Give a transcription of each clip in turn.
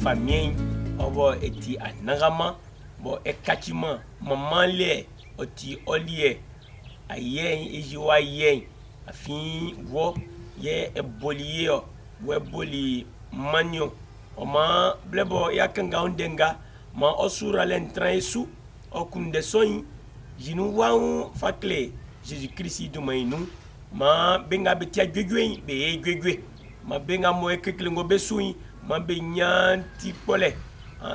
famille obo eti anagama bo ekachima maman le oti olie ayen ejiwa yen afin wo ye eboliyo we boli manyo oma blebo yakanga ondenga ma osura l'entraesu okunde soin jinu wan fakle Jésus Christ du mainu ma benga betia gwegwe be gwegwe ma benga mo ekeklengo besui ma benyanti pole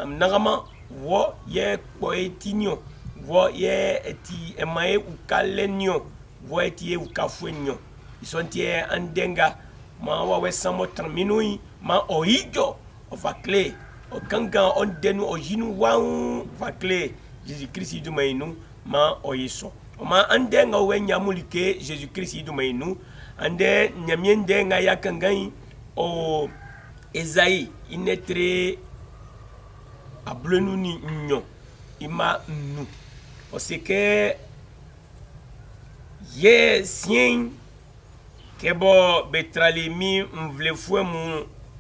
nagama wo ye poetinyo wo ye eti emae ukalenyo wo eti e ukafwenyo isontie andenga ma wawe samo terminui ma oijo ofakle o kanga on denu o jinu wan fakle Jésus Christ du mainu ma oyiso ma andenga wenya mulike Jésus Christ du mainu ande nyamiende nga yakangai o Esaïe inetre ablenu ni nyo ima nu o seke ye sien kebo betrali mi mvle fwe mu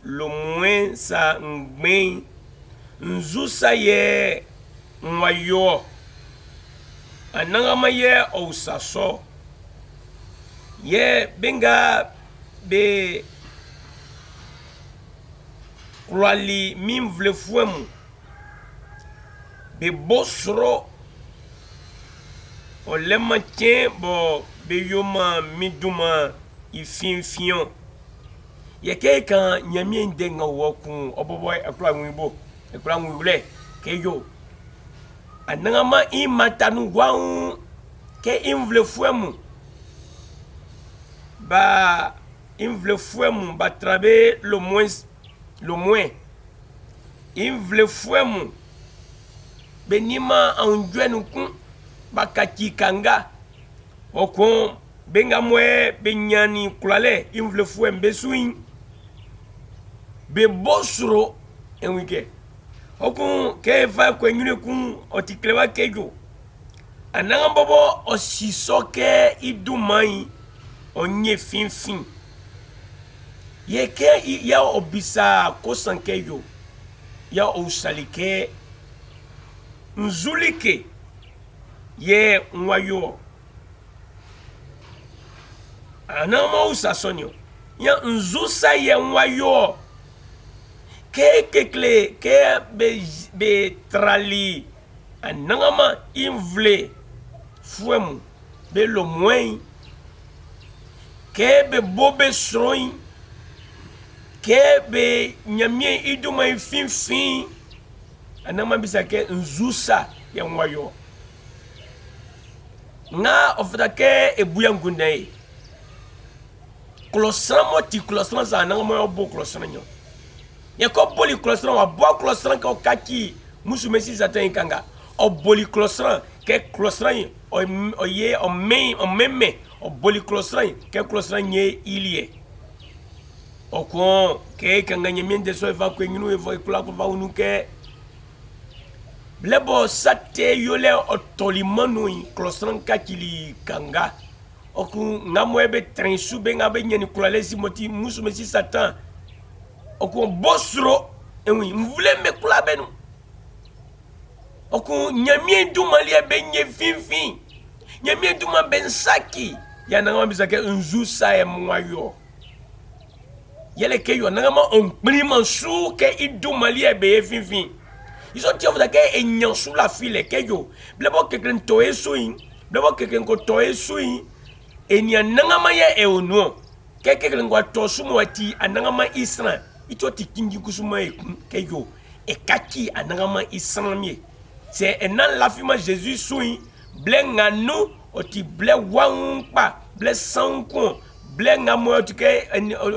lo mwen sa ngmen nzusa ye mwayo anangama ye o saso ye benga be kwali mi mvle fwe mu be bosro o lema tien bo be yoma miduma ifinfion ye ke kan nyamie ndenga wokun obobo ekura wibo ekura wule ke yo anangama imatanu gwan ke invle fuemu ba invle fuemu ba trabe lo moins invle fuemu benima anjwenu kun bakati kanga okon benga mwe benyani kulale invle fuem besuin be bosro enwike okun ke fa kwenyune kun otiklewa kejo ananga bobo osisoke idumai onye finfin ye ke ya obisa kosankejo ya usalike nzulike ye nwayo anama usasonyo ya nzusa ye nwayo kekle ke be trali anama invle fuemu be lo mwen ke be bobe sroin ke be nyamie iduma finfin anama bisa ke nzusa ya nwayo nga ofdake ebuya ngunde klosran moti klosran za nanga mo bo klosran nyo ya ko boli klosran wa bo klosran ko kaki musu mesi zatan kanga o boli klosran ke klosran o ye o meme o boli klosran ke klosran ye ilie o ko ke kanga nyemende so eva ko nginu eva kula ko va unuke blebo sate yole otolimanu klosran kakili kanga oku ngamwebe trensu benga be nyeni kulalesi moti musu mesi satan oku bosro enwi mvule me kula benu oku nyamie duma lia benye finfin nyamie duma bensaki ya nangama bisake nzusa e mwayo yele ke yo nangama onprima su ke iduma lia be finfin iso ti of da ke enyan su la file ke yo blebo keken toe suin blebo keken ko toe suin enya nangama ya eonuo keke lengwa tosumo ati anangama isra ito tikingi kusuma ke yo ekaki anangama isra mie c'est enan lafima Jésus suin blenga nu oti ble wangpa ble sanko blenga mo oti ke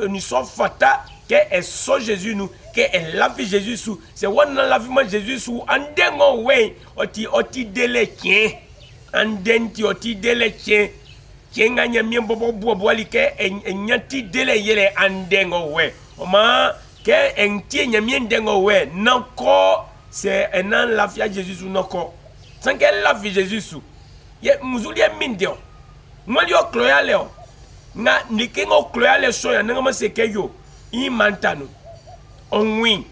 ni so fata ke eso Jésus nu ke lafi Jésus su c'est wana lafima Jésus su andengo we oti delekien andenti oti delekien kenga nyamie bobo boali ke enyati dele yele andengo we oma ke entie nyamie ndengo we nako c'est enan lafia Jésus nako sanke lafi Jésus ye muzuli mindio mwali o kloyale o nga nikengo kloyale so ya ngama sekeyo imantano onwin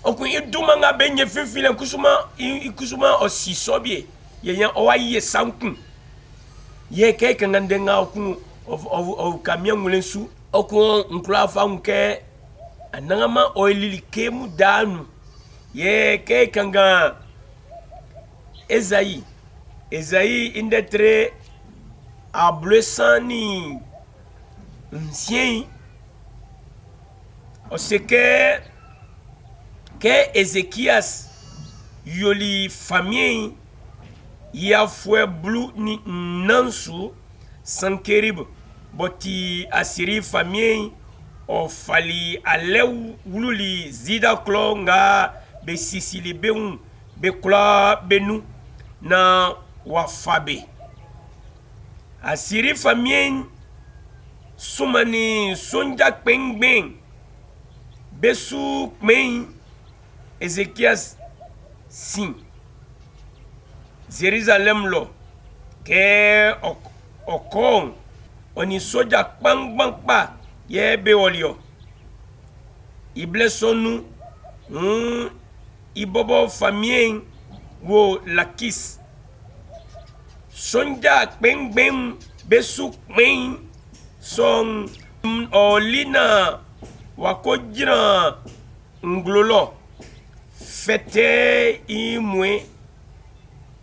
okun iduma nga benye fifile kusuma osisobie yenya owaye sankun ye ke kangande nga okun of kamia ngulensu okun nkula fa nke anangama oilili kemu danu ye ke kanga Esaïe indetre ablesani ancien o se que Ezekias yoli famille ya fue blue ni nansu sankerib boti asiri famille o fali alew wululi zida klonga be sisili beun be kula benu na wafabe asiri famille sumani sonja kpengben besu kmen Ezekias sin Jerusalem lo ke okon oni soja kpangban pa ye be olio iblesonu ibobo famille wo lakis sonja kpengben besu kmen son olina wakojira nglolo fete imwe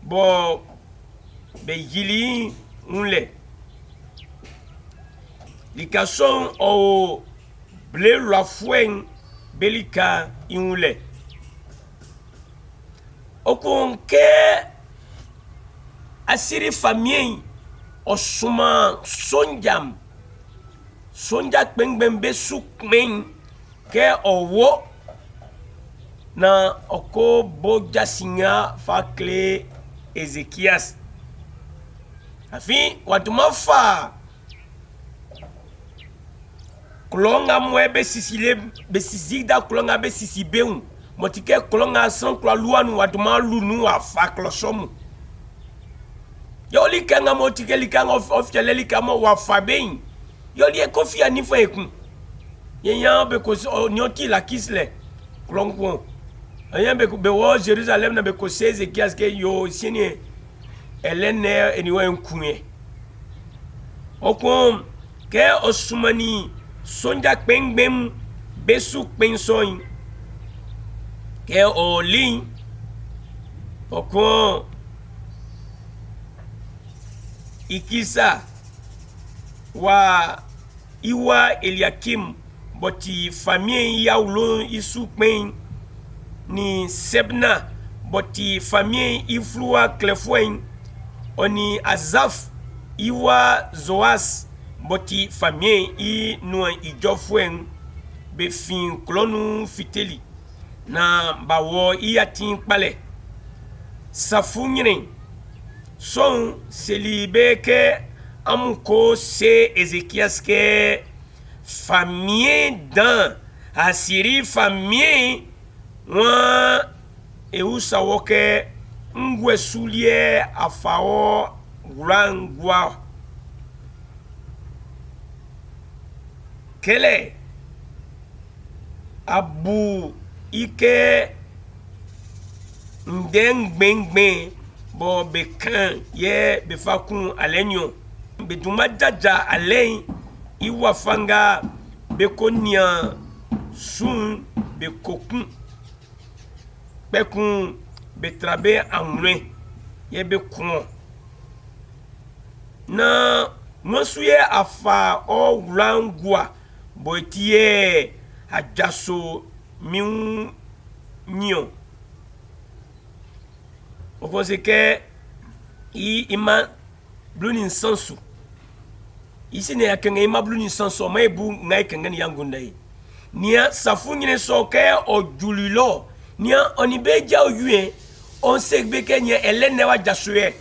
bo be yili unle likason o ble la fuen belika inule okonke asiri famille osuma sonja kpengben besu kmen ke owo na oko boja singa fakle Ezekias afi watuma fa klonga mwebe besisida klonga besisibeun motike klonga san kla luanu watuma lunu afa klosomu yoli kanga motike likanga ofjele likamo wafabein yoli ekofi anifa ekun yenya be ko nyoti la kisle klongo anya be wo Jerusalem na be ko Ezekias ke yo sini elene eniwe nkunye okon ke osumani sonja kpengbem besu kpensoin ke olin okon ikisa wa iwa Eliakim boti famille ya ulo isu kpen ni Sebna boti famille iflua klefwen oni Azaf iwa Zoas boti famille i no ijofwen be fin klonu fiteli na bawo iatin pale safunyene son selibe ke amuko se Ezekias ke famille dan asiri famille wa eusa woke ngwe sulie afao grangwa kele abu ike ndengben bo bekan ye befakun alenyo beduma jaja alen iwa fanga bekonia sun bekokun bekun betrabe anwe ye bekun na nosuye afa o wrangwa boitie ajaso miun nyo opose ke ima bluni sansu isi ne yakenge ima bluni sansu ma ebu ngai kengani yangunda yi nia safu nyine so ke ojulilo nia onibeja oyue on segbe ke nia elene wa jasuye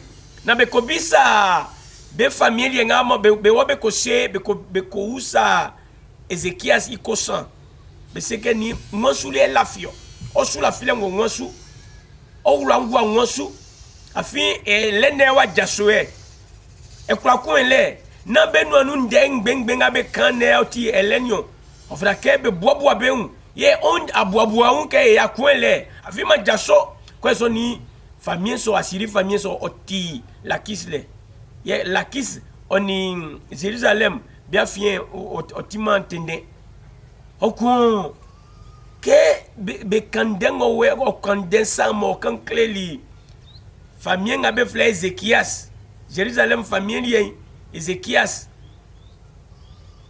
na be kobisa be famille ngamo be wobe ko se be ko usa Ezekias ikosan be seke ni ngosule lafio osula file ngosu owulangu ngosu afi elene wa jasuye ekura ele na benu anu ndeng beng be kan ne oti elenyo ofra ke be bobo abeun ye on aboaboa on ke ya kwele afima jaso kweso ni famille so asiri famille so oti lakisle ye lakis oni Jérusalem bien fien otima entende okun ke be kandengo we o kandensa mo kan kleli famille ngabe fle Ezekias Jérusalem famille ye Ezekias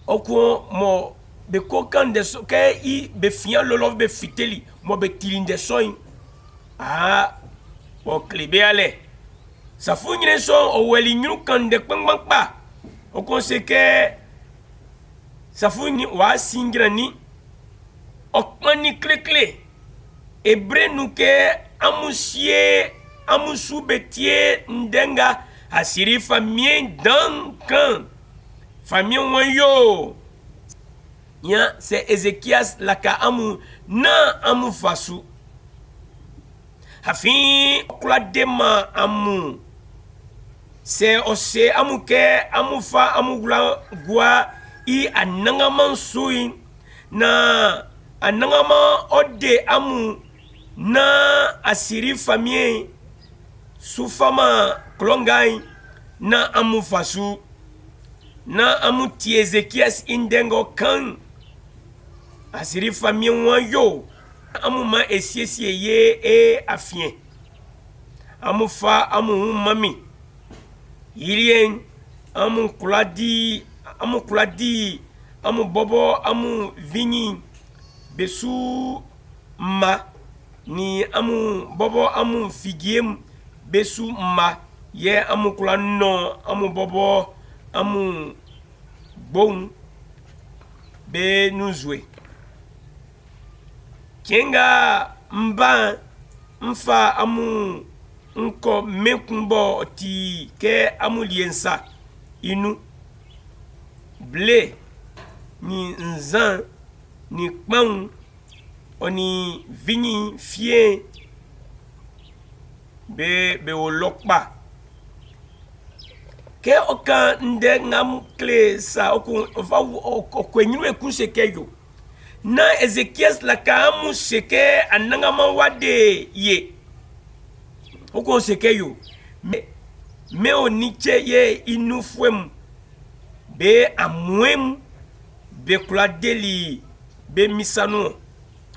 okun mo be kokan de so ke I be fien lolo be fiteli mo be tilinde soin o klebe ale sa funyine so o weli nyuru kan de kpangba o konseke sa funyi wa singira ni o kmani klekle ebre nuke amusie amusu betie ndenga asiri famille dankan famille wanyo ya c'est Ézéchias laka amu na amu fasu hafi kula dema amu se ose amu ke amu fa amu gua I anangama sui na anangama ode amu na asiri famille sufama klongai na amu fasu na amu ti Ezekias indengo kan asiri famille wanyo amu ma esiesie ye afien amu fa amu mami yirien amu kuladi amu bobo amu vini besu ma ni amu bobo amu figiem besu ma ye amu kulano amu bobo amu bon be nuzwe kenga mba mfa amu nko mekumbo ti ke amu liensa inu blé ni nzan ni kpang oni vini fie be olokpa ke oka nde ngam kle sa okwenyinu ekunse keyo na Ezekias la kamu seke anangama wade ye oko sekeyo me oniche ye inufwem be amwem be kuladeli be misano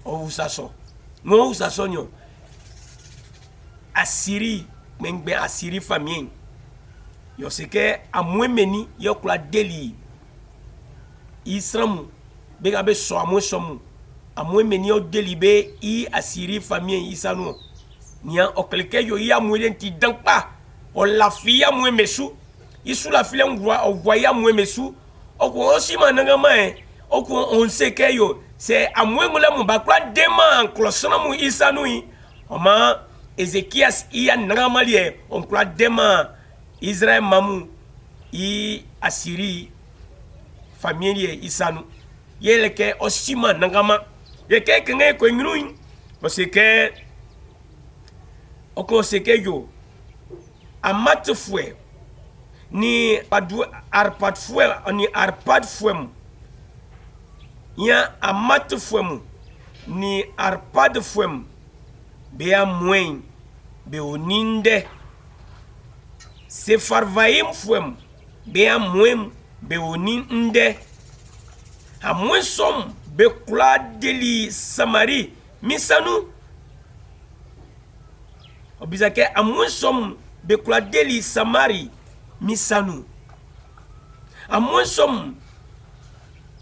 o usaso no usaso nyo asiri mengbe asiri famien yo seke amwemeni yo kuladeli isramu be gabe so amwesomu amwemeni yo delibe I asiri famien isano nia okleke yo ya mwelenti dankpa o la fia mwemesu isu la file ngwa o waya mwemesu oko osima nangama oko onseke yo se amwengula mubakla dema klosana mu isanu yi oma Ezekias iya nangama lie onkla dema Israel mamu I asiri famille isanu yeleke osima nangama yeke kenge ko ngru oseke oko seke yo amatfwe ni padu arpad fwe ni arpad fwem ya amatfwem ni arpad fwem be amwen be oninde se farvaim fwem be amwen be oninde amwen som be kula deli samari misanu obizake amwen som be kula deli samari misanu amwen som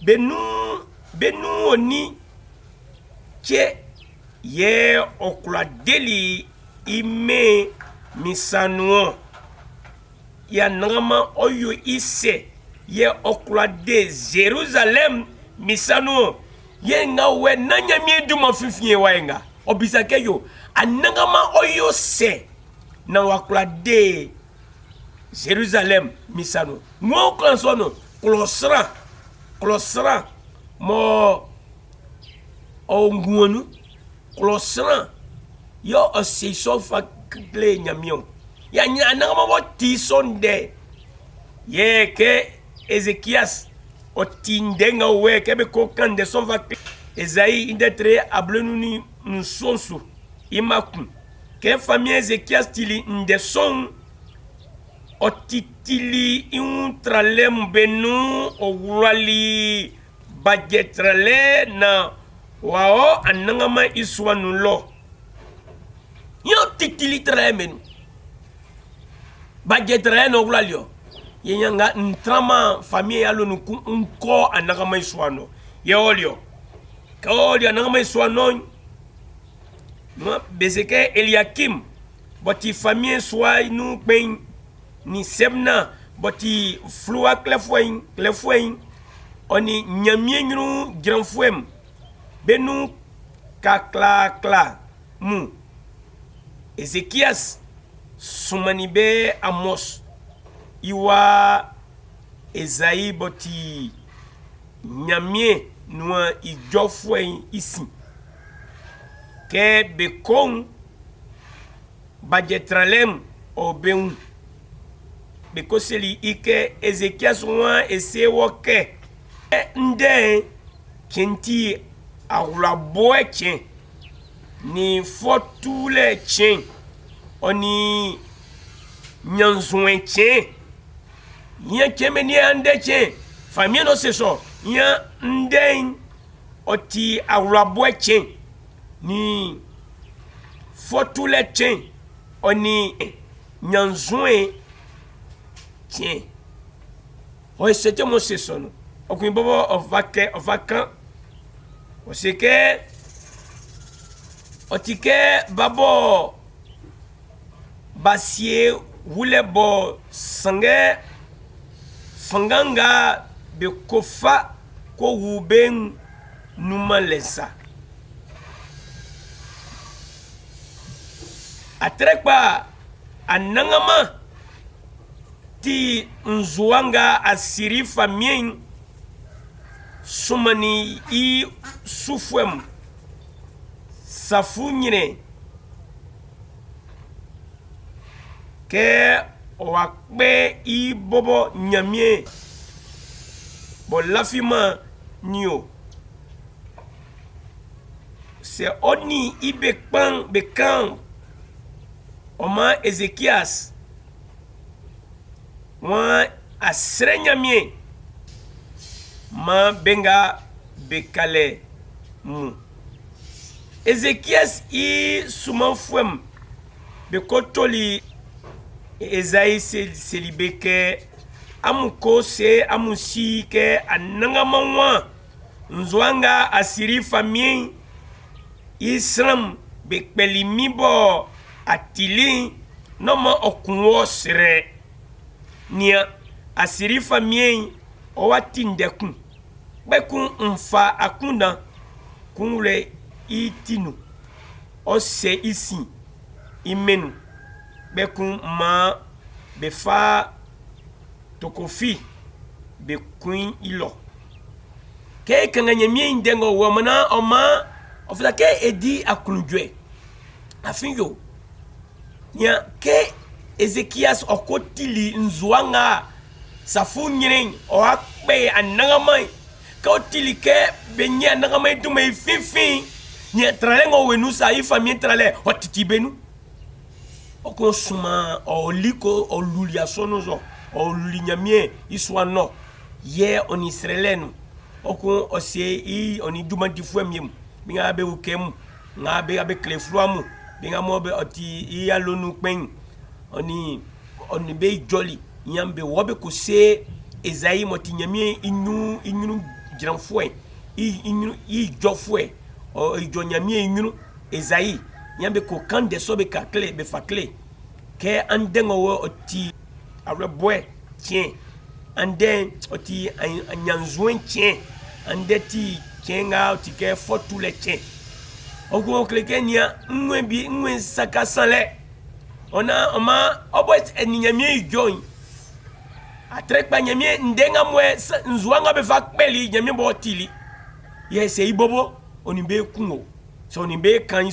benu oni che ye okula deli ime misanu ya nangama oyo ise ye okula de Jerusalem misanu ye ngawe nanya miedu mafifie waenga obizake yo anangama oyo se na wakula de Jerusalem misano mo konsono klosra mo onguonu klosra yo osiso fa kle nyamion ya anangama bo tisonde ye ke Ezekias o tindenga we ke be kokande so va Esaïe indetre ablenuni nsonso imaku ke famille Ezekias tili ndeson otitili intralem benu owurali bagetrale na wao anangama iswanu lo yo titili tremenu bagetrale no wurali yenyanga ntrama famille yalo nuku unko anangama iswano yeolio kaolio anangama iswano bezeke Eliakim boti famille swai nu ben ni sebna boti flua clefoin oni nyamie nyuru granfuem benu kakla mu Ezekias sumani be Amos iwa Esaïe boti nyamie nua ijofuem isi ke bekon bajetralem obeun bekoseli ike Ezekias wa ese woke nde kenti awulaboe chen ni fotule chen oni nyanzwen chen yen kemeni ande chen famille no se so yen nde oti awulaboe chen ni fotule chen oni nyanzwen chen o c'était mon sesono okun bobo ovaka o seke otike babo basie wule bo sange fanganga be kofa ko wuben numalesa atrekpa anangama ti nzuanga asiri famien sumani i sufwem safunyine ke wakbe i bobo nyamie bo lafima nio se oni i bekan oma Ezekias wa asrenyamie ma benga bekale mu Ezekias i sumanfuem bekotoli Esaïe selibeke amuko se amusi ke anangamanwa nzwanga asiri famille Islam bekpelimibo atili noma okunwo sere nia asiri famille owatindekun bekun mfa akunda kunle itinu ose isi imenu bekun ma befa tokofi bekun ilo ke kanganyamie indengo wamana oma ofla ke edi akunjwe afinyo nya ke Ezekias okotili nzuanga safunyiren o akbe anangamai ka otili ke benye anangamai tumai fifi nya tralengo wenu sa ifamie trale otitibenu okonsuma oliko olulia sonozo olulinyamie iswano ye on israelenu okon osie i oni dumandi fuemiem binga be ukemu ngabe abe klefluamu binga mobe oti i alonu pen oni be joli nyambe wobe ko se Esaïe moti nyamie inu granfue i jofue o ijo nyamie inu Esaïe nyambe ko kande sobe kakle be fakle ke andengo wo oti areboe tien ande oti anyanzwen tien ande ti kenga oti ke fotule tien ogo kleke nia nwen saka sanle oma obo eninyamie join atrekpa nyamie ndenga mwe nzuanga be fakpeli nyamie bo tili yese ibobo onimbe kungo so nimbe kan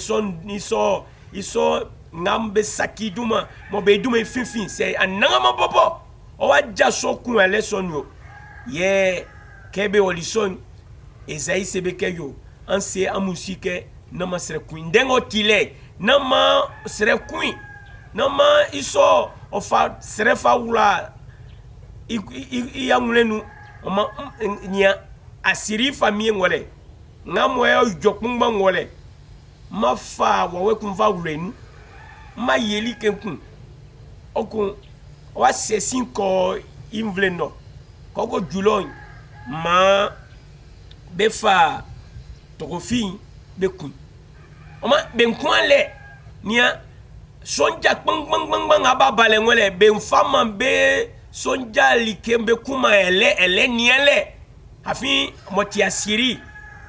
iso ngambe sakiduma mo be duma finfin se ananga bobo o waja so kun ele sonyo ye kebe olison Esaïe sebeke yo anse amusike nama sere kuin dengo tile nama sere kuin nama iso ofa sere fa wula yangulenu oma nya asiri famille ngole ngamoyo jokungba ngole ma fa wawe kunva wulenu ma yeli kenkun okun wa sesin ko invleno koko julon ma befa tokofi bekun oma benkwanle nia sonja bang aba balengole ben fama be sonja likembe kuma ele niele afi moti asiri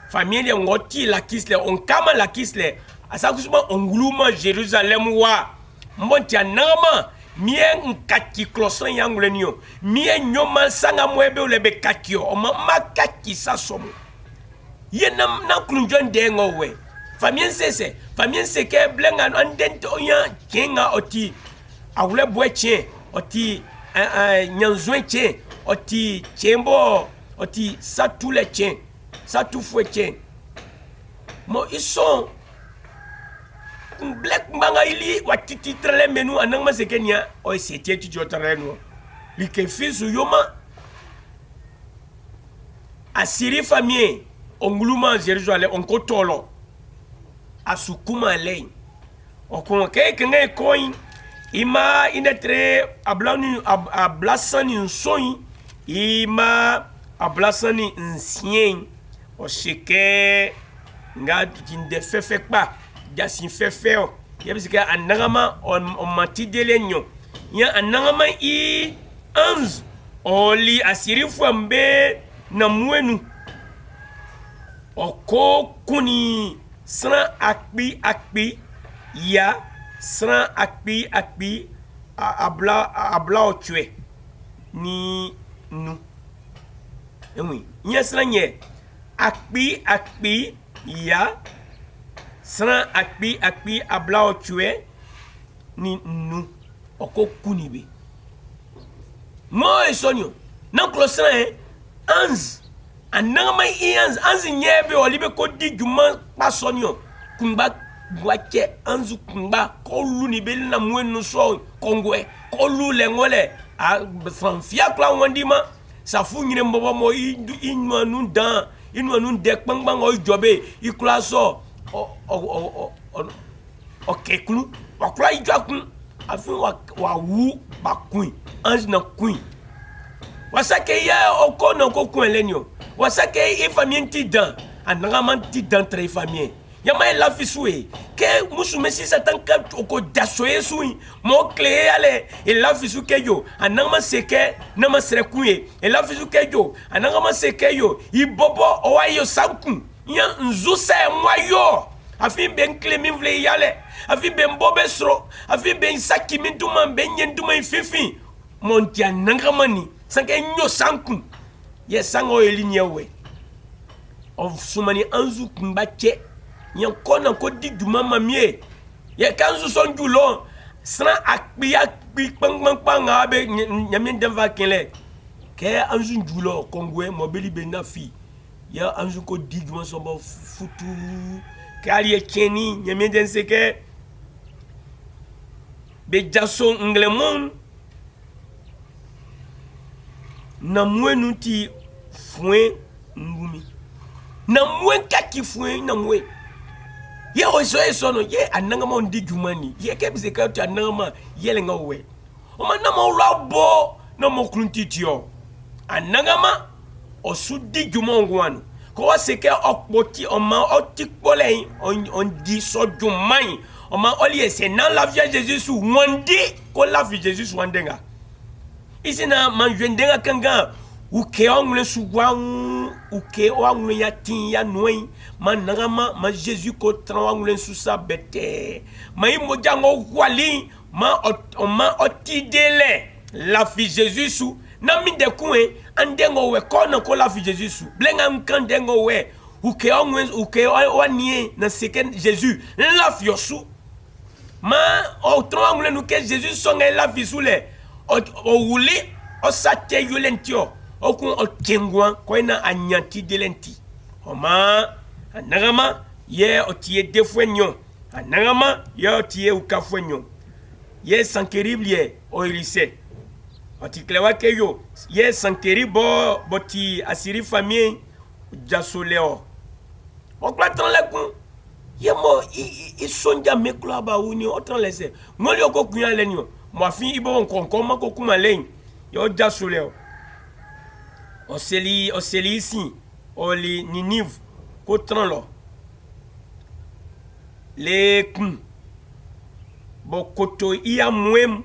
famille ngoti la kisle on kama la kisle asakusuma onguluma Jerusalem wa mbonti anama mie nkaki klosan yangulenio mie nyoma sanga mwebe ulebe kakio oma makaki sasomo ye na kunjon dengo we famille seke blenga andente oya kenga oti awule bweche oti nyanzwe che oti chembo oti satule che satufwe che mo ison black mbanga ili watiti trele menu anangma sekenya o setie tu jotareno like fisu yoma asiri famille onguluma Jerusalem onkotolo asukuma lei okon kenge coin ima inetre ablani ablasani nsoi ima ablasani nsien o sheke nga tinde fefekpa jasin fefeo yebisika anangama on matidelenyo ya anangama I anz oli asiri fwambe na mwenu oko kuni sran akpi ya sran akpi abla otwe ni nu ewi nya sran nye akpi ya sran akpi abla otwe ni nu oko kuni be mo esonyo na klosran anz anangama anzi nyebe olibe ko di juma pasonyo kumba wache anzu kumba kolu ni beli na mwenu so kongwe kolu lengole a franfia kla wandima safu nyine mbobo mo inwanu dan inwanu de kpangbang o jobe ikula so o kekulu wakula ijakun afi wa wu bakun anzi na kuin wasake ya okona ko kwenlenyo wasake ifamien ti dan anangama ti dan tre famille yama la fisue ke musume si satan ka ko dasoye sui mo clé ale e la fisu ke yo anangama seke na masre kuye e la fisu ke yo anangama seke yo ibobo owayo sankun ya nzusa mwayo afi ben clémin vle yale afi ben bobesro afi ben sakimi duma ben yenduma fifi monti anangama ni sanke nyo sankun ye sango elinyewe of sumani anzu kumbache yan kona ko diguma mamie ye kanzu sonjulo sra akpi pang abe nyamien denva kele ke anzu njulo kongwe mobili benafi ya anzu ko diguma sobo futu kali e cheni nyamien den seke be jaso nglemon na mwenu ti fuen ngumi na mwen kaki fuen na mwen ye oso no ye anangama ondi jumani ye kebise ka tu anangama yele ngawe o manama ulabo na mokrunti tio anangama osudi jumongwanu ko waseke okpoti oma otikpole on di so jumai oma oli ese na la vie Jesus wandi ko la vie Jesus wandenga isina manjendenga kanga uke ongule suwa uke ongule yatin ya noy manangama ma Jesus ko tran ongule susa bete ma imojango kwali ma otidele la fi Jesus na mi de kuwe andengo we kono ko la fi Jesus blenga mkandengo we uke wanie na seken Jesus la fi yosu ma o tran ongule nu ke Jesus songa la fi sule o wuli o sate yolentio okun o kengwa ko ina anyanti delenti o ma anagama ye otie defwenyo anagama ye otie ukafwenyo ye sankerible o ilise otiklewa keyo ye sankeri boti asiri famille jasoleo oklatan lekun ye mo isonja meklo ba uni otan lese ngoli okokunya lenyo mo fin ibo nkonko mako kuma len yo jasoleo oseli ici oli Ninive kotran lo le kun bo koto iya mwem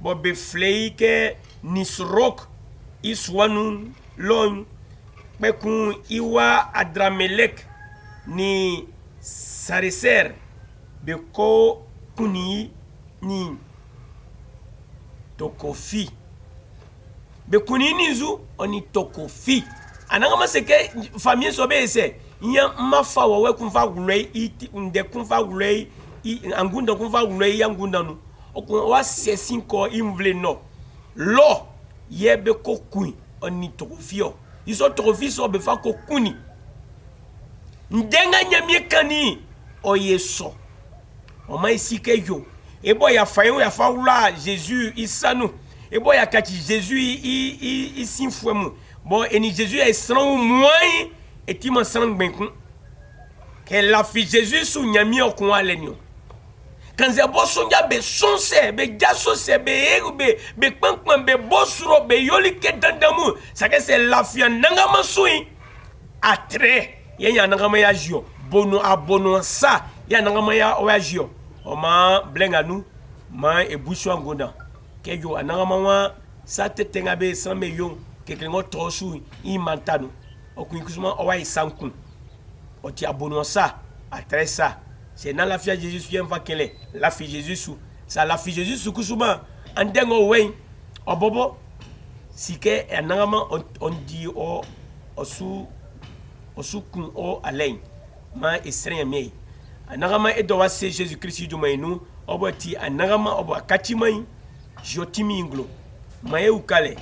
bo be flei ke nisrok iswanu lon pekun iwa Adramelek ni Sareser be ko kuni ni tokofi be kuni nizu oni tokofi ananga maseke famille sobe ese nya mafa wawe kumfa gulei iti unde kumfa gulei angunda kumfa gulei angunda nu okun wa sesin ko imvle no lo yebe ko kuin oni tokofio iso tokofi so be fa ko kuni ndenga nyamie kani oyeso o mai sike yo ebo ya fayo ya faula Jésus isanu ebo ya kati Jésus i sinfuemu bon eni Jésus est sans moins et ti man sang benkun que la fi Jésus su nyami okun alenyo kan ze bo sonja be sonse be jaso se be erube be kpankpan be bosuro be yolike dandamu ça que c'est la fi nanga masui atre yenya nanga ma ya jio bono abono sa ya nanga ma ya o ya jio o ma blenga nu ma e busu angonda ke yo ananga ma wa sa tetenga be san me yo kekengo tosu imantanu okuikusuma owa isankun oti abono sa atre ça c'est dans la fille de Jésus vient va qu'elle la fille de Jésus ça la fille de Jésus kusuma andengo wen obobo sike enangama on dit o osu kun o alain ma esren mi anagama edo wa se Jésus Christ du mainu oboti anagama obo akatimai jotimi inglo ma e ukale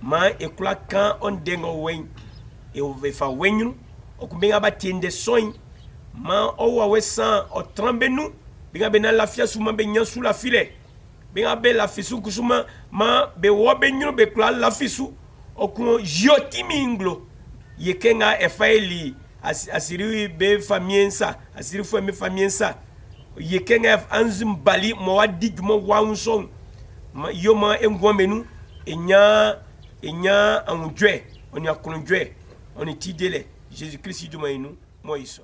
ma ekula kan on dengo wen e o vefa wenyu okubenga batinde soin ma owa wesan o trambenu binga bena lafia suma be nyansu la file binga be la fisu kusuma ma be wo be nyu be kula la fisu okun jotimi inglo yekenga efaili asiri be famiensa asiri fo me famiensa yekenga anzum bali mo wadig mo waunson yoma engwamenu enya anjwe oni akunjwe oni tidele Jésus Christ du mainu moiso